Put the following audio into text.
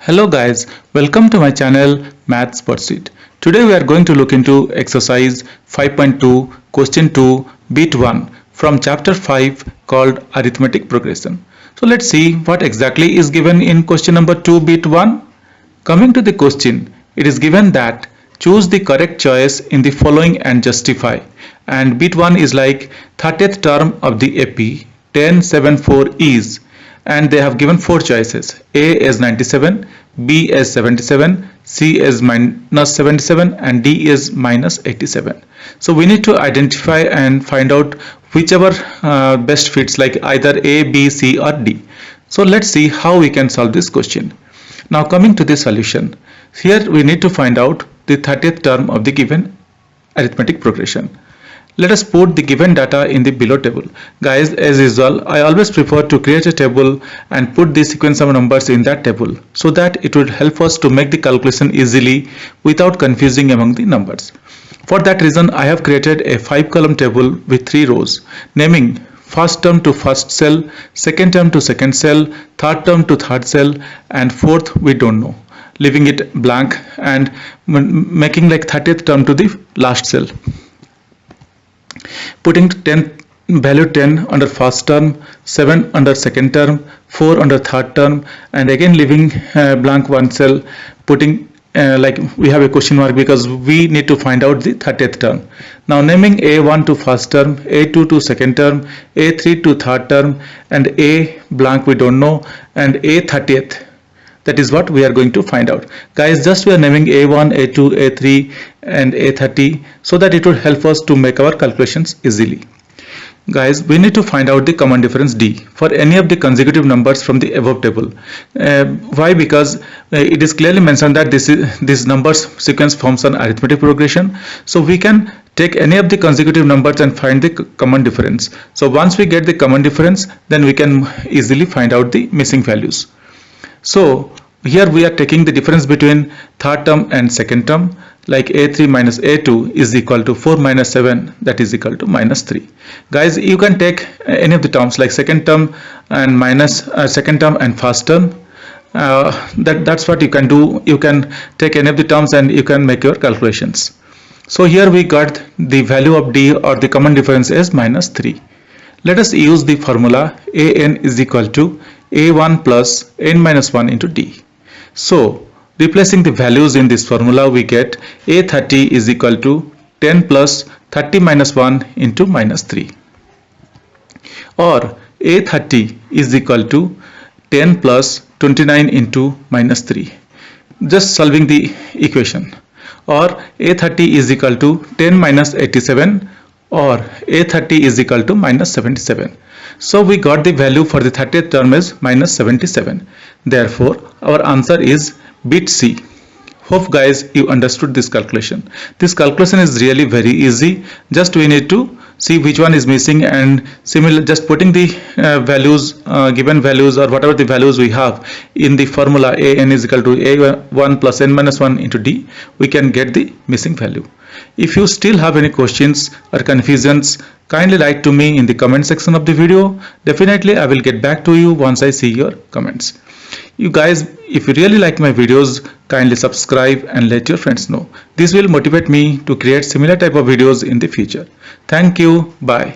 Hello guys, welcome to my channel Maths Pursuit. Today we are going to look into exercise 5.2 question 2 bit 1 from chapter 5 called arithmetic progression. So let's see what exactly is given in question number 2 bit 1. Coming to the question, it is given that choose the correct choice in the following and justify, and bit 1 is like 30th term of the AP 1074 is, and they have given four choices: A is 97, B is 77, C is minus 77, and D is minus 87. So we need to identify and find out whichever best fits, like either A, B, C or D. So let's see how we can solve this question. Now coming to the solution, here we need to find out the 30th term of the given arithmetic progression. Let us put the given data in the below table. Guys, as usual, I always prefer to create a table and put the sequence of numbers in that table so that it would help us to make the calculation easily without confusing among the numbers. For that reason, I have created a 5-column table with 3 rows, naming first term to first cell, second term to second cell, third term to third cell, and fourth we don't know, leaving it blank and making like 30th term to the last cell. Putting value 10 under first term, 7 under second term, 4 under third term, and again leaving blank one cell, putting like we have a question mark because we need to find out the 30th term. Now naming A1 to first term, A2 to second term, A3 to third term, and A blank we don't know, and A 30th. That is what we are going to find out. Guys, just we are naming A1, A2, A3 and A30 so that it would help us to make our calculations easily. Guys, we need to find out the common difference D for any of the consecutive numbers from the above table. Why? Because it is clearly mentioned that this numbers sequence forms an arithmetic progression. So we can take any of the consecutive numbers and find the common difference. So once we get the common difference, then we can easily find out the missing values. So here we are taking the difference between third term and second term, like A3 minus A2 is equal to 4 minus 7, that is equal to minus 3. Guys, you can take any of the terms like second term and minus second term and first term. That's what you can do. You can take any of the terms and you can make your calculations. So here we got the value of D, or the common difference, is minus 3. Let us use the formula AN is equal to A1 plus N minus 1 into D. So replacing the values in this formula, we get A30 is equal to 10 plus 30 minus 1 into minus 3, or A30 is equal to 10 plus 29 into minus 3. Just solving the equation. Or A30 is equal to 10 minus 87, or A30 is equal to minus 77. So we got the value for the 30th term is minus 77. Therefore, our answer is bit C. Hope guys you understood this calculation. This calculation is really very easy. Just we need to see which one is missing, and similar just putting the values, given values or whatever the values we have in the formula AN is equal to A1 plus N minus 1 into D, we can get the missing value. If you still have any questions or confusions, kindly write to me in the comment section of the video. Definitely I will get back to you once I see your comments. You guys, if you really like my videos, kindly subscribe and let your friends know. This will motivate me to create similar type of videos in the future. Thank you. Bye.